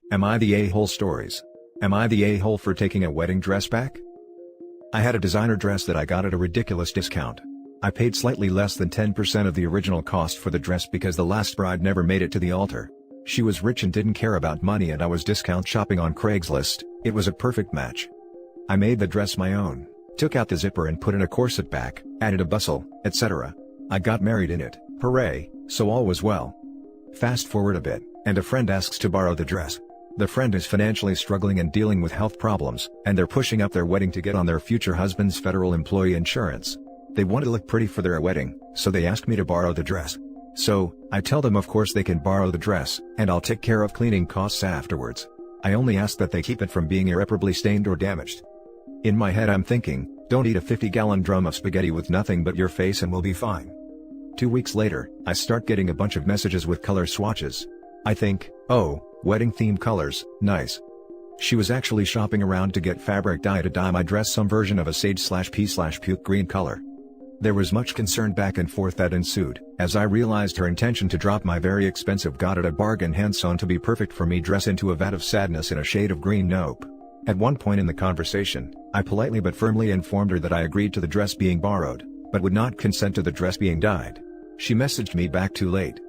Am I the a-hole stories? Am I the a-hole for taking a wedding dress back? I had a designer dress that I got at a ridiculous discount. I paid slightly less than 10% of the original cost for the dress because the last bride never made it to the altar. She was rich and didn't care about money, and I was discount shopping on Craigslist. It was a perfect match. I made the dress my own, took out the zipper and put in a corset back, added a bustle, etc. I got married in it, hooray, so all was well. Fast forward a bit, and a friend asks to borrow the dress. The friend is financially struggling and dealing with health problems, and they're pushing up their wedding to get on their future husband's federal employee insurance. They want to look pretty for their wedding, so they ask me to borrow the dress. So, I tell them of course they can borrow the dress, and I'll take care of cleaning costs afterwards. I only ask that they keep it from being irreparably stained or damaged. In my head I'm thinking, don't eat a 50-gallon drum of spaghetti with nothing but your face and we'll be fine. 2 weeks later, I start getting a bunch of messages with color swatches. I think, oh, wedding theme colors, nice. She was actually shopping around to get fabric dye to dye my dress some version of a sage/pea/puke green color. There was much concern back and forth that ensued, as I realized her intention to drop my very expensive got at a bargain hand-sewn to be perfect for me dress into a vat of sadness in a shade of green. Nope. At one point in the conversation, I politely but firmly informed her that I agreed to the dress being borrowed, but would not consent to the dress being dyed. She messaged me back too late.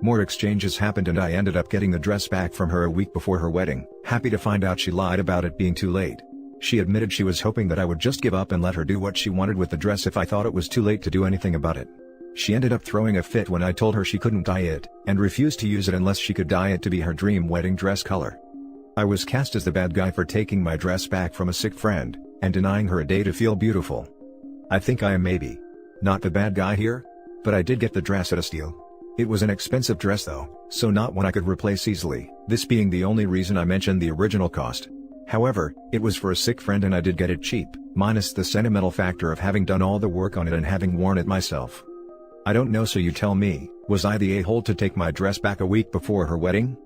More exchanges happened and I ended up getting the dress back from her a week before her wedding, happy to find out she lied about it being too late. She admitted she was hoping that I would just give up and let her do what she wanted with the dress if I thought it was too late to do anything about it. She ended up throwing a fit when I told her she couldn't dye it, and refused to use it unless she could dye it to be her dream wedding dress color. I was cast as the bad guy for taking my dress back from a sick friend, and denying her a day to feel beautiful. I think I am maybe not the bad guy here? But I did get the dress at a steal. It was an expensive dress though, so not one I could replace easily, this being the only reason I mentioned the original cost. However, it was for a sick friend and I did get it cheap, minus the sentimental factor of having done all the work on it and having worn it myself. I don't know, so you tell me, was I the a-hole to take my dress back a week before her wedding?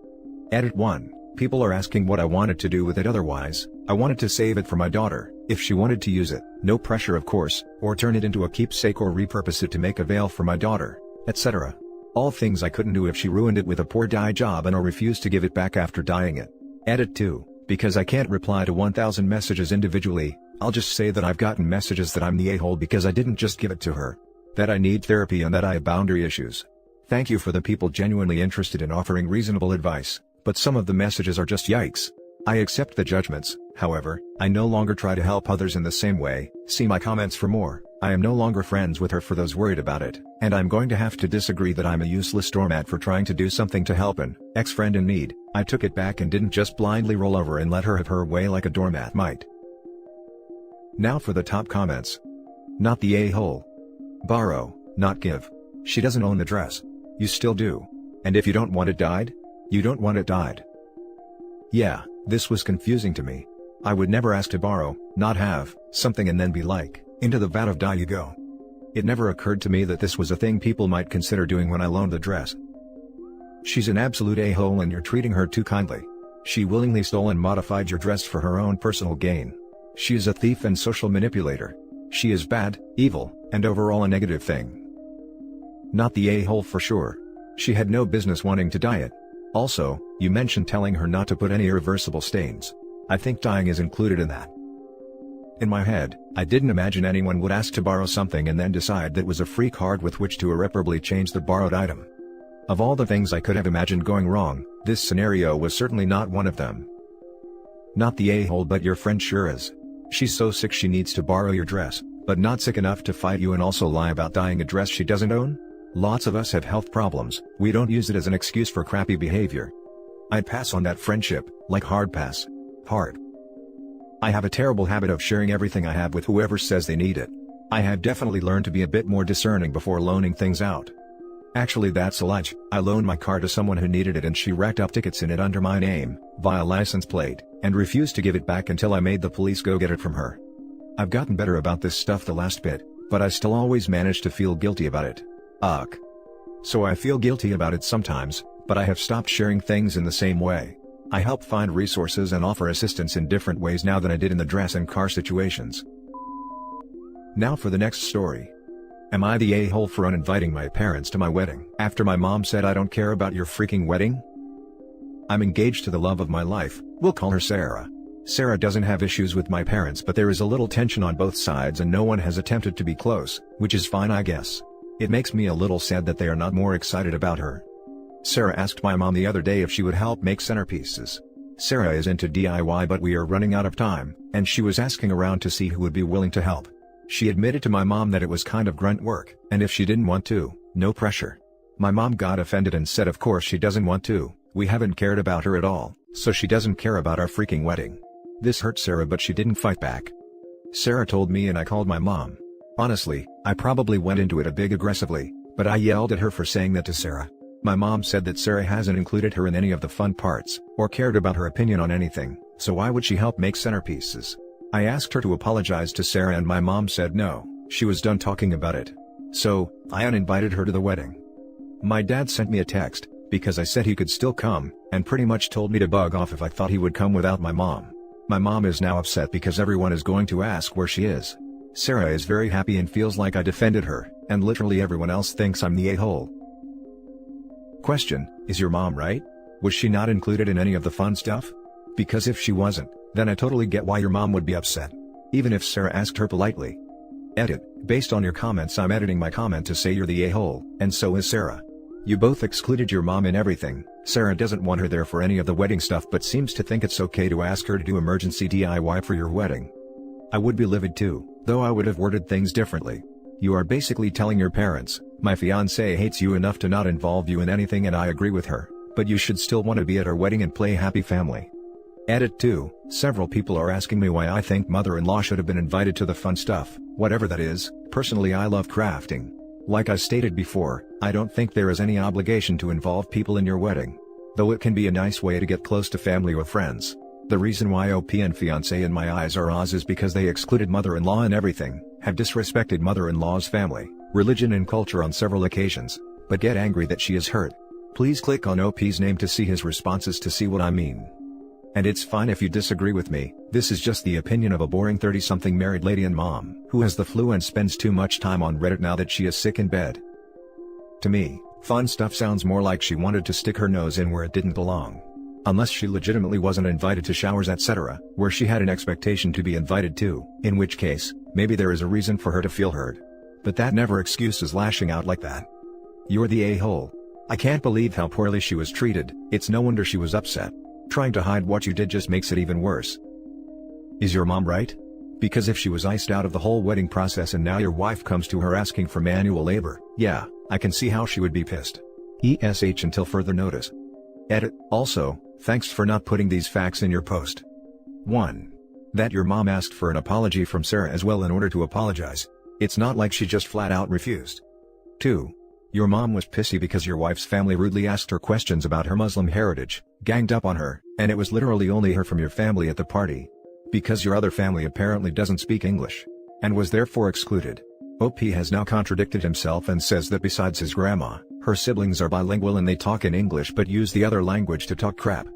Edit 1. People are asking what I wanted to do with it otherwise. I wanted to save it for my daughter, if she wanted to use it, no pressure of course, or turn it into a keepsake or repurpose it to make a veil for my daughter, etc. All things I couldn't do if she ruined it with a poor dye job and or refused to give it back after dyeing it. Edit 2. Because I can't reply to 1,000 messages individually, I'll just say that I've gotten messages that I'm the a-hole because I didn't just give it to her. That I need therapy and that I have boundary issues. Thank you for the people genuinely interested in offering reasonable advice, but some of the messages are just yikes. I accept the judgments, however, I no longer try to help others in the same way. See my comments for more. I am no longer friends with her for those worried about it, and I'm going to have to disagree that I'm a useless doormat for trying to do something to help an ex-friend in need. I took it back and didn't just blindly roll over and let her have her way like a doormat might. Now for the top comments. Not the a-hole. Borrow, not give. She doesn't own the dress. You still do. And if you don't want it dyed, you don't want it dyed. Yeah, this was confusing to me. I would never ask to borrow, not have, something and then be like, into the vat of dye you go. It never occurred to me that this was a thing people might consider doing when I loaned the dress. She's an absolute a-hole and you're treating her too kindly. She willingly stole and modified your dress for her own personal gain. She is a thief and social manipulator. She is bad, evil, and overall a negative thing. Not the a-hole for sure. She had no business wanting to dye it. Also, you mentioned telling her not to put any irreversible stains. I think dyeing is included in that. In my head, I didn't imagine anyone would ask to borrow something and then decide that was a free card with which to irreparably change the borrowed item. Of all the things I could have imagined going wrong, this scenario was certainly not one of them. Not the a-hole, but your friend sure is. She's so sick she needs to borrow your dress, but not sick enough to fight you and also lie about dyeing a dress she doesn't own? Lots of us have health problems, we don't use it as an excuse for crappy behavior. I'd pass on that friendship, like hard pass. Hard. I have a terrible habit of sharing everything I have with whoever says they need it. I have definitely learned to be a bit more discerning before loaning things out. Actually, that's a lie. I loaned my car to someone who needed it and she racked up tickets in it under my name, via license plate, and refused to give it back until I made the police go get it from her. I've gotten better about this stuff the last bit, but I still always manage to feel guilty about it. Ugh. So I feel guilty about it sometimes, but I have stopped sharing things in the same way. I help find resources and offer assistance in different ways now than I did in the dress and car situations. Now for the next story. Am I the a-hole for uninviting my parents to my wedding after my mom said I don't care about your freaking wedding? I'm engaged to the love of my life, we'll call her Sarah. Sarah doesn't have issues with my parents, but there is a little tension on both sides and no one has attempted to be close, which is fine I guess. It makes me a little sad that they are not more excited about her. Sarah asked my mom the other day if she would help make centerpieces. Sarah is into DIY but we are running out of time, and she was asking around to see who would be willing to help. She admitted to my mom that it was kind of grunt work, and if she didn't want to, no pressure. My mom got offended and said of course she doesn't want to, we haven't cared about her at all, so she doesn't care about our freaking wedding. This hurt Sarah but she didn't fight back. Sarah told me and I called my mom. Honestly, I probably went into it a bit aggressively, but I yelled at her for saying that to Sarah. My mom said that Sarah hasn't included her in any of the fun parts, or cared about her opinion on anything, so why would she help make centerpieces? I asked her to apologize to Sarah and my mom said no, she was done talking about it. So, I uninvited her to the wedding. My dad sent me a text, because I said he could still come, and pretty much told me to bug off if I thought he would come without my mom. My mom is now upset because everyone is going to ask where she is. Sarah is very happy and feels like I defended her, and literally everyone else thinks I'm the a-hole. Question: is your mom right? Was she not included in any of the fun stuff? Because if she wasn't, then I totally get why your mom would be upset. Even if Sarah asked her politely. Edit: based on your comments I'm editing my comment to say you're the a-hole, and so is Sarah. You both excluded your mom in everything. Sarah doesn't want her there for any of the wedding stuff but seems to think it's okay to ask her to do emergency DIY for your wedding. I would be livid too, though I would have worded things differently. You are basically telling your parents, my fiancé hates you enough to not involve you in anything and I agree with her, but you should still want to be at her wedding and play happy family. Edit 2, several people are asking me why I think mother-in-law should have been invited to the fun stuff, whatever that is. Personally I love crafting. Like I stated before, I don't think there is any obligation to involve people in your wedding. Though it can be a nice way to get close to family or friends. The reason why OP and fiancé in my eyes are Oz is because they excluded mother-in-law and everything, have disrespected mother-in-law's family, religion and culture on several occasions, but get angry that she is hurt. Please click on OP's name to see his responses to see what I mean. And it's fine if you disagree with me, this is just the opinion of a boring 30-something married lady and mom, who has the flu and spends too much time on Reddit now that she is sick in bed. To me, fun stuff sounds more like she wanted to stick her nose in where it didn't belong. Unless she legitimately wasn't invited to showers etc., where she had an expectation to be invited to, in which case, maybe there is a reason for her to feel hurt. But that never excuses lashing out like that. You're the a-hole. I can't believe how poorly she was treated, it's no wonder she was upset. Trying to hide what you did just makes it even worse. Is your mom right? Because if she was iced out of the whole wedding process and now your wife comes to her asking for manual labor, yeah, I can see how she would be pissed. ESH until further notice. Edit: also, thanks for not putting these facts in your post. 1. That your mom asked for an apology from Sarah as well in order to apologize. It's not like she just flat out refused. 2. Your mom was pissy because your wife's family rudely asked her questions about her Muslim heritage, ganged up on her, and it was literally only her from your family at the party. Because your other family apparently doesn't speak English. And was therefore excluded. OP has now contradicted himself and says that besides his grandma, her siblings are bilingual and they talk in English but use the other language to talk crap.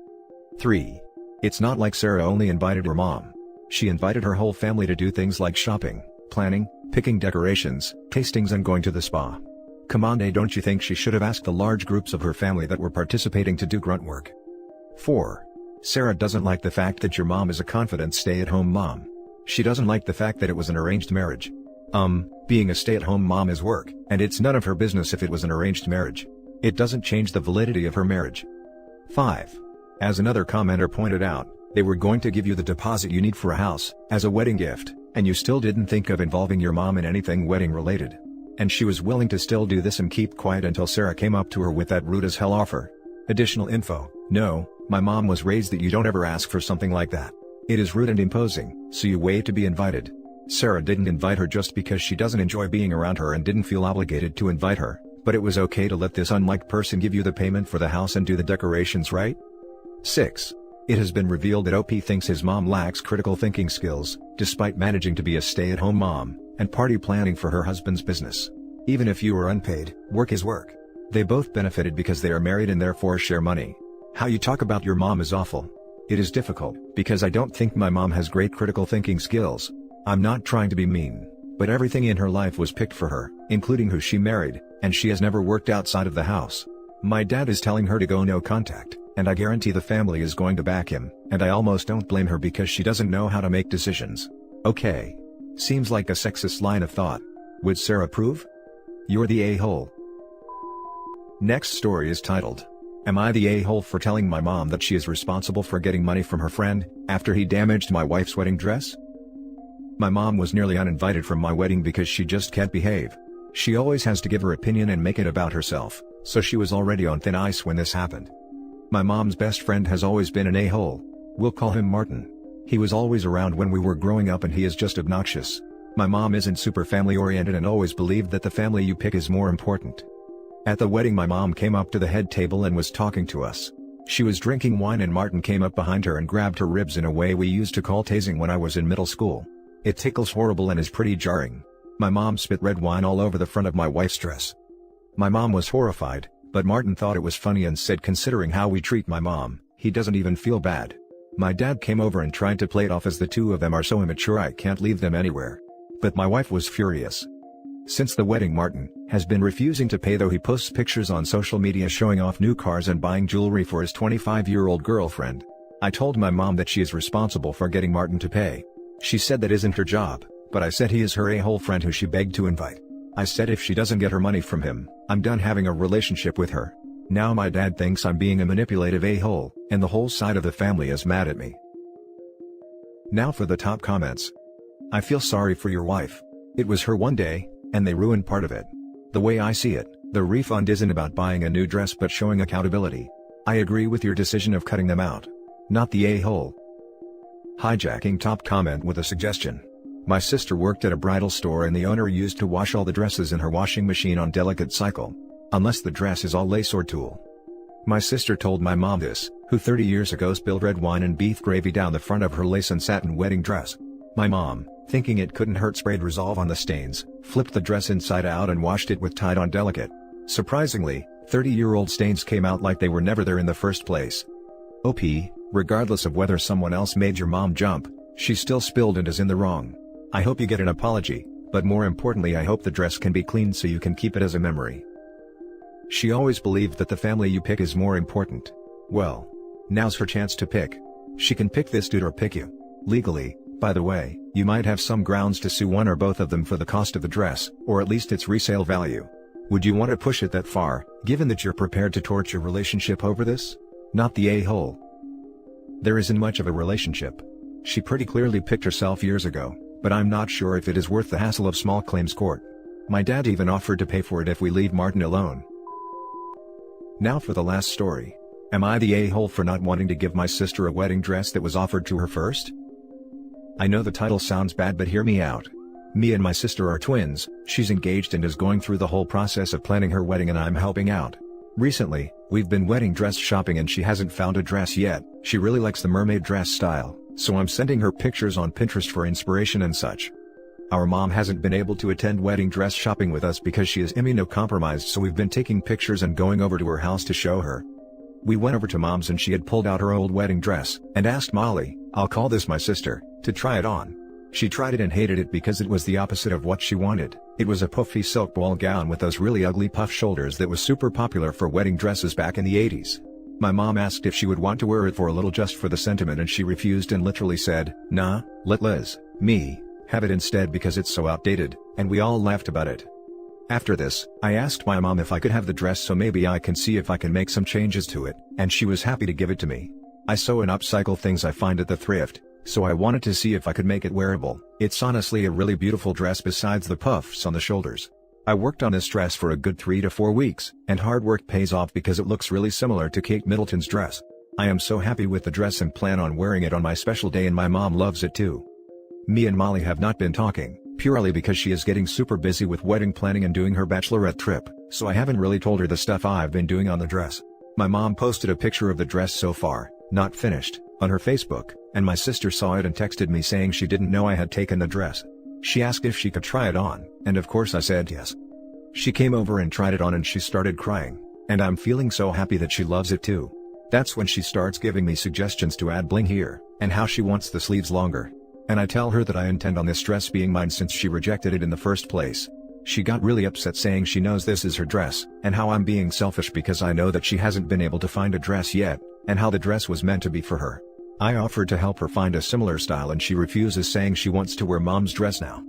3. It's not like Sarah only invited her mom. She invited her whole family to do things like shopping, planning, picking decorations, tastings and going to the spa. Come on, don't you think she should have asked the large groups of her family that were participating to do grunt work? 4. Sarah doesn't like the fact that your mom is a confident stay-at-home mom. She doesn't like the fact that it was an arranged marriage. Being a stay-at-home mom is work, and it's none of her business if it was an arranged marriage. It doesn't change the validity of her marriage. 5. As another commenter pointed out, they were going to give you the deposit you need for a house, as a wedding gift, and you still didn't think of involving your mom in anything wedding-related. And she was willing to still do this and keep quiet until Sarah came up to her with that rude as hell offer. Additional info: no, my mom was raised that you don't ever ask for something like that. It is rude and imposing, so you wait to be invited. Sarah didn't invite her just because she doesn't enjoy being around her and didn't feel obligated to invite her, but it was okay to let this unliked person give you the payment for the house and do the decorations, right? 6. It has been revealed that OP thinks his mom lacks critical thinking skills, despite managing to be a stay-at-home mom, and party planning for her husband's business. Even if you are unpaid, work is work. They both benefited because they are married and therefore share money. How you talk about your mom is awful. It is difficult, because I don't think my mom has great critical thinking skills. I'm not trying to be mean, but everything in her life was picked for her, including who she married, and she has never worked outside of the house. My dad is telling her to go no contact. and I guarantee the family is going to back him, and I almost don't blame her because she doesn't know how to make decisions. Okay. Seems like a sexist line of thought. Would Sarah approve? You're the a-hole. Next story is titled, Am I the a-hole for telling my mom that she is responsible for getting money from her friend, after he damaged my wife's wedding dress? My mom was nearly uninvited from my wedding because she just can't behave. She always has to give her opinion and make it about herself, so she was already on thin ice when this happened. My mom's best friend has always been an a-hole. We'll call him Martin. He was always around when we were growing up and he is just obnoxious. My mom isn't super family oriented and always believed that the family you pick is more important. At the wedding my mom came up to the head table and was talking to us. She was drinking wine and Martin came up behind her and grabbed her ribs in a way we used to call tasing when I was in middle school. It tickles horrible and is pretty jarring. My mom spit red wine all over the front of my wife's dress. My mom was horrified, but Martin thought it was funny and said considering how we treat my mom, he doesn't even feel bad. My dad came over and tried to play it off as the two of them are so immature I can't leave them anywhere. But my wife was furious. Since the wedding Martin has been refusing to pay though he posts pictures on social media showing off new cars and buying jewelry for his 25-year-old girlfriend. I told my mom that she is responsible for getting Martin to pay. She said that isn't her job, but I said he is her a-hole friend who she begged to invite. I said if she doesn't get her money from him, I'm done having a relationship with her. Now my dad thinks I'm being a manipulative a-hole, and the whole side of the family is mad at me. Now for the top comments. I feel sorry for your wife. It was her one day, and they ruined part of it. The way I see it, the refund isn't about buying a new dress but showing accountability. I agree with your decision of cutting them out. Not the a-hole. Hijacking top comment with a suggestion. My sister worked at a bridal store and the owner used to wash all the dresses in her washing machine on delicate cycle. Unless the dress is all lace or tulle. My sister told my mom this, who 30 years ago spilled red wine and beef gravy down the front of her lace and satin wedding dress. My mom, thinking it couldn't hurt, sprayed Resolve on the stains, flipped the dress inside out and washed it with Tide on Delicate. Surprisingly, 30-year-old stains came out like they were never there in the first place. OP, regardless of whether someone else made your mom jump, she still spilled and is in the wrong. I hope you get an apology, but more importantly I hope the dress can be cleaned so you can keep it as a memory. She always believed that the family you pick is more important. Well, now's her chance to pick. She can pick this dude or pick you. Legally, by the way, you might have some grounds to sue one or both of them for the cost of the dress, or at least its resale value. Would you want to push it that far, given that you're prepared to torch your relationship over this? Not the a-hole. There isn't much of a relationship. She pretty clearly picked herself years ago, but I'm not sure if it is worth the hassle of small claims court. My dad even offered to pay for it if we leave Martin alone. Now for the last story. Am I the a-hole for not wanting to give my sister a wedding dress that was offered to her first? I know the title sounds bad but hear me out. Me and my sister are twins, she's engaged and is going through the whole process of planning her wedding and I'm helping out. Recently, we've been wedding dress shopping and she hasn't found a dress yet. She really likes the mermaid dress style, so I'm sending her pictures on Pinterest for inspiration and such. Our mom hasn't been able to attend wedding dress shopping with us because she is immunocompromised, so we've been taking pictures and going over to her house to show her. We went over to mom's and she had pulled out her old wedding dress, and asked Molly, I'll call this my sister, to try it on. She tried it and hated it because it was the opposite of what she wanted. It was a puffy silk ball gown with those really ugly puff shoulders that was super popular for wedding dresses back in the 80s. My mom asked if she would want to wear it for a little just for the sentiment and she refused and literally said, nah, let Liz, me, have it instead because it's so outdated, and we all laughed about it. After this, I asked my mom if I could have the dress so maybe I can see if I can make some changes to it, and she was happy to give it to me. I sew and upcycle things I find at the thrift, so I wanted to see if I could make it wearable. It's honestly a really beautiful dress besides the puffs on the shoulders. I worked on this dress for a good 3 to 4 weeks, and hard work pays off because it looks really similar to Kate Middleton's dress. I am so happy with the dress and plan on wearing it on my special day and my mom loves it too. Me and Molly have not been talking, purely because she is getting super busy with wedding planning and doing her bachelorette trip, so I haven't really told her the stuff I've been doing on the dress. My mom posted a picture of the dress so far, not finished, on her Facebook, and my sister saw it and texted me saying she didn't know I had taken the dress. She asked if she could try it on, and of course I said yes. She came over and tried it on and she started crying, and I'm feeling so happy that she loves it too. That's when she starts giving me suggestions to add bling here, and how she wants the sleeves longer. And I tell her that I intend on this dress being mine since she rejected it in the first place. She got really upset saying she knows this is her dress, and how I'm being selfish because I know that she hasn't been able to find a dress yet, and how the dress was meant to be for her. I offered to help her find a similar style and she refuses, saying she wants to wear mom's dress now.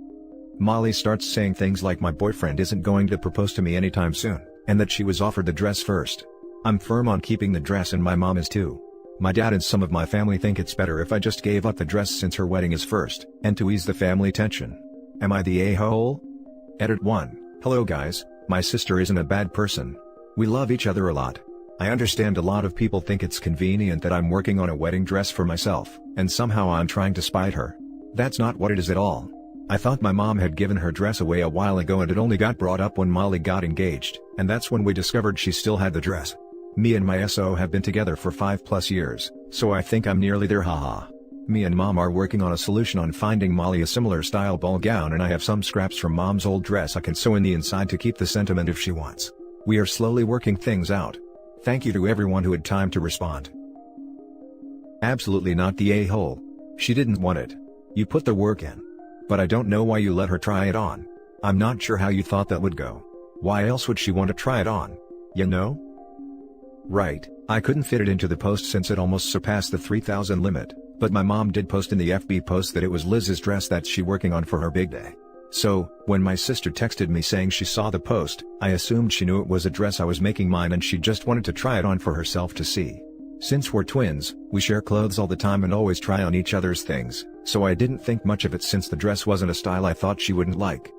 Molly starts saying things like my boyfriend isn't going to propose to me anytime soon, and that she was offered the dress first. I'm firm on keeping the dress and my mom is too. My dad and some of my family think it's better if I just gave up the dress since her wedding is first, and to ease the family tension. Am I the a-hole? Edit 1. Hello guys, my sister isn't a bad person. We love each other a lot. I understand a lot of people think it's convenient that I'm working on a wedding dress for myself, and somehow I'm trying to spite her. That's not what it is at all. I thought my mom had given her dress away a while ago and it only got brought up when Molly got engaged, and that's when we discovered she still had the dress. Me and my SO have been together for 5+ years, so I think I'm nearly there, haha. Me and mom are working on a solution on finding Molly a similar style ball gown, and I have some scraps from mom's old dress I can sew in the inside to keep the sentiment if she wants. We are slowly working things out. Thank you to everyone who had time to respond. Absolutely not the a-hole. She didn't want it. You put the work in. But I don't know why you let her try it on. I'm not sure how you thought that would go. Why else would she want to try it on? You know? Right, I couldn't fit it into the post since it almost surpassed the 3,000 limit, but my mom did post in the FB post that it was Liz's dress that she working on for her big day. So, when my sister texted me saying she saw the post, I assumed she knew it was a dress I was making mine and she just wanted to try it on for herself to see. Since we're twins, we share clothes all the time and always try on each other's things, so I didn't think much of it since the dress wasn't a style I thought she wouldn't like.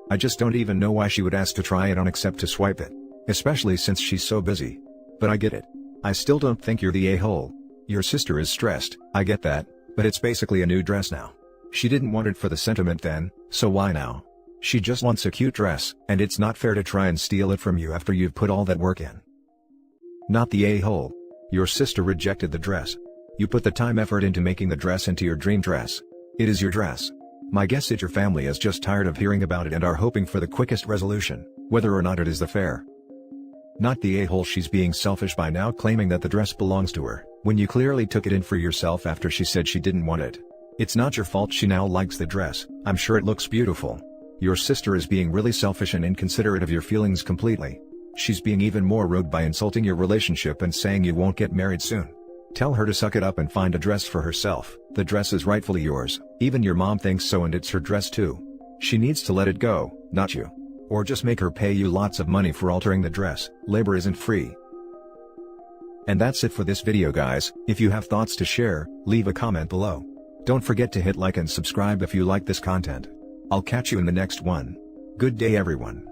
I just don't even know why she would ask to try it on except to swipe it. Especially since she's so busy. But I get it. I still don't think you're the a-hole. Your sister is stressed, I get that, but it's basically a new dress now. She didn't want it for the sentiment then, so why now? She just wants a cute dress, and it's not fair to try and steal it from you after you've put all that work in. Not the a-hole. Your sister rejected the dress. You put the time effort into making the dress into your dream dress. It is your dress. My guess is your family is just tired of hearing about it and are hoping for the quickest resolution, whether or not it is the fair. Not the a-hole. She's being selfish by now claiming that the dress belongs to her, when you clearly took it in for yourself after she said she didn't want it. It's not your fault she now likes the dress, I'm sure it looks beautiful. Your sister is being really selfish and inconsiderate of your feelings completely. She's being even more rude by insulting your relationship and saying you won't get married soon. Tell her to suck it up and find a dress for herself. The dress is rightfully yours, even your mom thinks so, and it's her dress too. She needs to let it go, not you. Or just make her pay you lots of money for altering the dress. Labor isn't free. And that's it for this video guys. If you have thoughts to share, leave a comment below. Don't forget to hit like and subscribe if you like this content. I'll catch you in the next one. Good day everyone.